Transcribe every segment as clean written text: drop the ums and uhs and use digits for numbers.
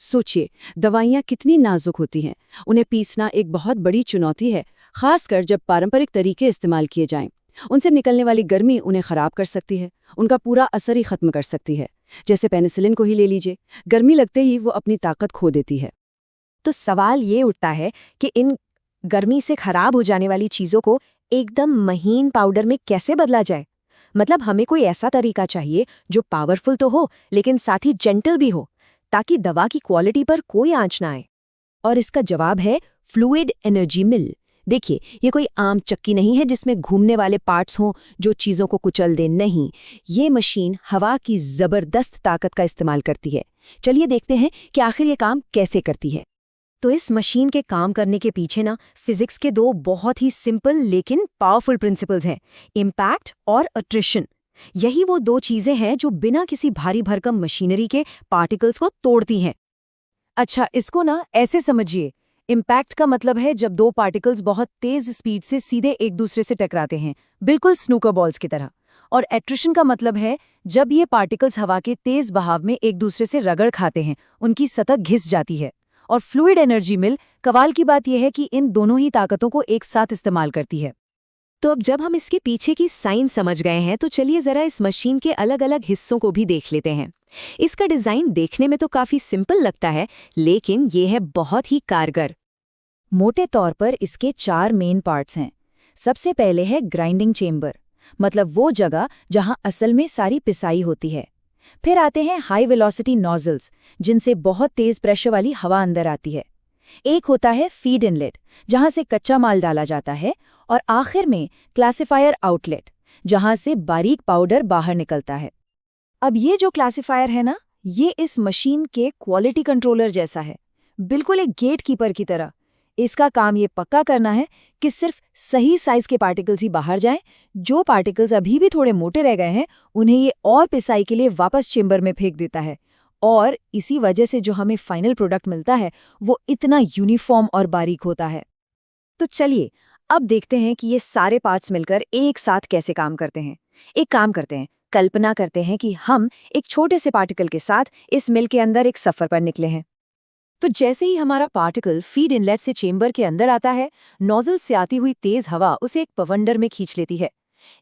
सोचिए, दवाइयाँ कितनी नाजुक होती हैं। उन्हें पीसना एक बहुत बड़ी चुनौती है, खासकर जब पारंपरिक तरीके इस्तेमाल किए जाएं। उनसे निकलने वाली गर्मी उन्हें खराब कर सकती है, उनका पूरा असर ही खत्म कर सकती है। जैसे पेनिसिलिन को ही ले लीजिए, गर्मी लगते ही वो अपनी ताकत खो देती है। तो सवाल ये उठता है कि इन गर्मी से खराब हो जाने वाली चीजों को एकदम महीन पाउडर में कैसे बदला जाए। मतलब हमें कोई ऐसा तरीका चाहिए जो पावरफुल तो हो लेकिन साथ ही जेंटल भी हो, ताकि दवा की क्वालिटी पर कोई आंच ना आए। और इसका जवाब है फ्लूइड एनर्जी मिल। देखिए, ये कोई आम चक्की नहीं है जिसमें घूमने वाले पार्ट्स हों जो चीजों को कुचल दे। नहीं, ये मशीन हवा की जबरदस्त ताकत का इस्तेमाल करती है। चलिए देखते हैं कि आखिर ये काम कैसे करती है। तो इस मशीन के काम करने के पीछे ना फिजिक्स के दो बहुत ही सिंपल लेकिन पावरफुल प्रिंसिपल्स हैं, इम्पैक्ट और अट्रिशन। यही वो दो चीजें हैं जो बिना किसी भारी भरकम मशीनरी के पार्टिकल्स को तोड़ती हैं। अच्छा, इसको ना ऐसे समझिए। इम्पैक्ट का मतलब है जब दो पार्टिकल्स बहुत तेज स्पीड से सीधे एक दूसरे से टकराते हैं, बिल्कुल स्नूकर बॉल्स की तरह। और एट्रिशन का मतलब है जब ये पार्टिकल्स हवा के तेज बहाव में एक दूसरे से रगड़ खाते हैं, उनकी सतह घिस जाती है। और फ्लूइड एनर्जी मिल, कमाल की बात यह है कि इन दोनों ही ताकतों को एक साथ इस्तेमाल करती है। तो अब जब हम इसके पीछे की साइंस समझ गए हैं तो चलिए जरा इस मशीन के अलग अलग हिस्सों को भी देख लेते हैं। इसका डिजाइन देखने में तो काफी सिंपल लगता है, लेकिन ये है बहुत ही कारगर। मोटे तौर पर इसके 4 मेन पार्ट्स हैं। सबसे पहले है ग्राइंडिंग चेम्बर, मतलब वो जगह जहां असल में सारी पिसाई होती है। फिर आते हैं हाई वेलोसिटी नोजल्स, जिनसे बहुत तेज प्रेशर वाली हवा अंदर आती है। एक होता है फीड इनलेट, जहां से कच्चा माल डाला जाता है। और आखिर में क्लासिफायर आउटलेट, जहां से बारीक पाउडर बाहर निकलता है। अब ये जो क्लासिफायर है ना, ये इस मशीन के क्वालिटी कंट्रोलर जैसा है, बिल्कुल एक गेट कीपर की तरह। इसका काम ये पक्का करना है कि सिर्फ सही साइज के पार्टिकल्स ही बाहर जाएं। जो पार्टिकल्स अभी भी थोड़े मोटे रह गए हैं, उन्हें ये और पिसाई के लिए वापस चेंबर में फेंक देता है। और इसी वजह से जो हमें फाइनल प्रोडक्ट मिलता है वो इतना यूनिफॉर्म और बारीक होता है। तो चलिए अब देखते हैं कि ये सारे पार्ट्स मिलकर एक साथ कैसे काम करते हैं। एक काम करते हैं, कल्पना करते हैं कि हम एक छोटे से पार्टिकल के साथ इस मिल के अंदर एक सफर पर निकले हैं। तो जैसे ही हमारा पार्टिकल फीड इनलेट से चेंबर के अंदर आता है, नोजल से आती हुई तेज हवा उसे एक पवंडर में खींच लेती है।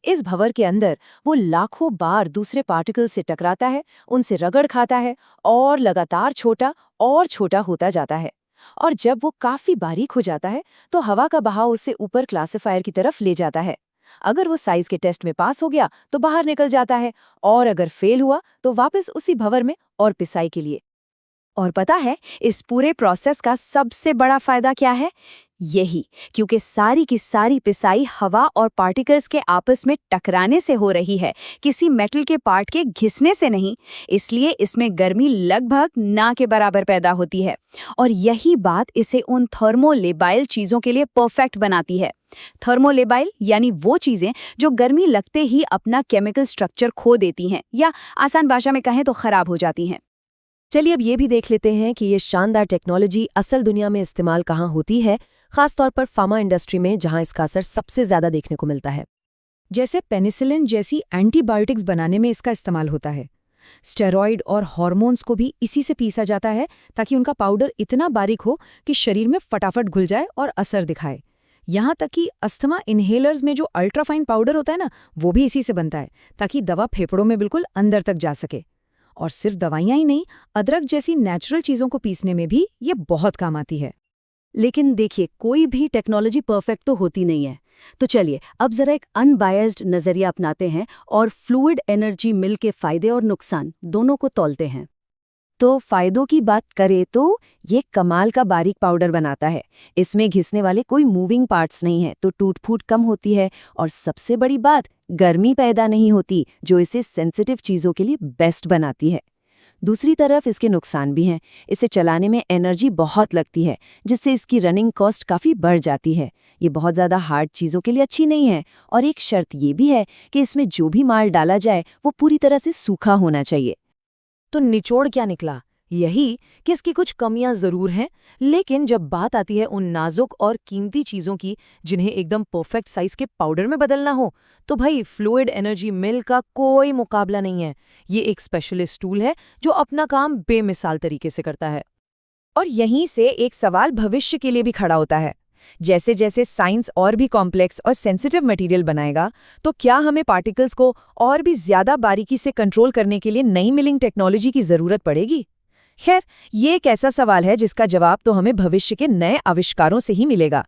इस भंवर के अंदर वो लाखों बार दूसरे पार्टिकल से टकराता है, उनसे रगड़ खाता है और लगातार छोटा और छोटा होता जाता है। और जब वो काफी बारीक हो जाता है तो हवा का बहाव उसे ऊपर क्लासिफायर की तरफ ले जाता है। अगर वो साइज के टेस्ट में पास हो गया तो बाहर निकल जाता है, और अगर फेल हुआ तो वापस उसी भंवर में और पिसाई के लिए। और पता है इस पूरे प्रोसेस का सबसे बड़ा फायदा क्या है? यही, क्योंकि सारी की सारी पिसाई हवा और पार्टिकल्स के आपस में टकराने से हो रही है, किसी मेटल के पार्ट के घिसने से नहीं। इसलिए इसमें गर्मी लगभग ना के बराबर पैदा होती है। और यही बात इसे उन थर्मोलेबाइल चीजों के लिए परफेक्ट बनाती है। थर्मोलेबाइल यानी वो चीजें जो गर्मी लगते ही अपना केमिकल स्ट्रक्चर खो देती हैं, या आसान भाषा में कहें तो खराब हो जाती हैं। चलिए अब ये भी देख लेते हैं कि ये शानदार टेक्नोलॉजी असल दुनिया में इस्तेमाल कहाँ होती है, खासतौर पर फार्मा इंडस्ट्री में, जहां इसका असर सबसे ज्यादा देखने को मिलता है। जैसे पेनिसिलिन जैसी एंटीबायोटिक्स बनाने में इसका इस्तेमाल होता है। स्टेरॉइड और हार्मोन्स को भी इसी से पीसा जाता है, ताकि उनका पाउडर इतना बारीक हो कि शरीर में फटाफट घुल जाए और असर दिखाए। यहाँ तक कि अस्थमा इन्हेलर्स में जो अल्ट्राफाइन पाउडर होता है ना, वो भी इसी से बनता है, ताकि दवा फेफड़ों में बिल्कुल अंदर तक जा सके। और सिर्फ दवाइयाँ ही नहीं, अदरक जैसी नेचुरल चीज़ों को पीसने में भी ये बहुत काम आती है। लेकिन देखिए, कोई भी टेक्नोलॉजी परफेक्ट तो होती नहीं है। तो चलिए अब जरा एक अनबायस्ड नजरिया अपनाते हैं और फ्लूइड एनर्जी मिल के फायदे और नुकसान दोनों को तौलते हैं। तो फायदों की बात करें तो ये कमाल का बारीक पाउडर बनाता है। इसमें घिसने वाले कोई मूविंग पार्ट्स नहीं है, तो टूट फूट कम होती है। और सबसे बड़ी बात, गर्मी पैदा नहीं होती, जो इसे सेंसिटिव चीज़ों के लिए बेस्ट बनाती है। दूसरी तरफ इसके नुकसान भी हैं। इसे चलाने में एनर्जी बहुत लगती है, जिससे इसकी रनिंग कॉस्ट काफ़ी बढ़ जाती है। ये बहुत ज़्यादा हार्ड चीज़ों के लिए अच्छी नहीं है। और एक शर्त ये भी है कि इसमें जो भी माल डाला जाए वो पूरी तरह से सूखा होना चाहिए। तो निचोड़ क्या निकला? यही कि इसकी कुछ कमियां जरूर हैं, लेकिन जब बात आती है उन नाजुक और कीमती चीजों की जिन्हें एकदम परफेक्ट साइज के पाउडर में बदलना हो, तो भाई फ्लूइड एनर्जी मिल का कोई मुकाबला नहीं है। ये एक स्पेशलिस्ट टूल है जो अपना काम बेमिसाल तरीके से करता है। और यहीं से एक सवाल भविष्य के लिए भी खड़ा होता है। जैसे जैसे साइंस और भी कॉम्प्लेक्स और सेंसिटिव मटेरियल बनाएगा, तो क्या हमें पार्टिकल्स को और भी ज्यादा बारीकी से कंट्रोल करने के लिए नई मिलिंग टेक्नोलॉजी की जरूरत पड़ेगी? खैर, ये एक ऐसा सवाल है जिसका जवाब तो हमें भविष्य के नए आविष्कारों से ही मिलेगा।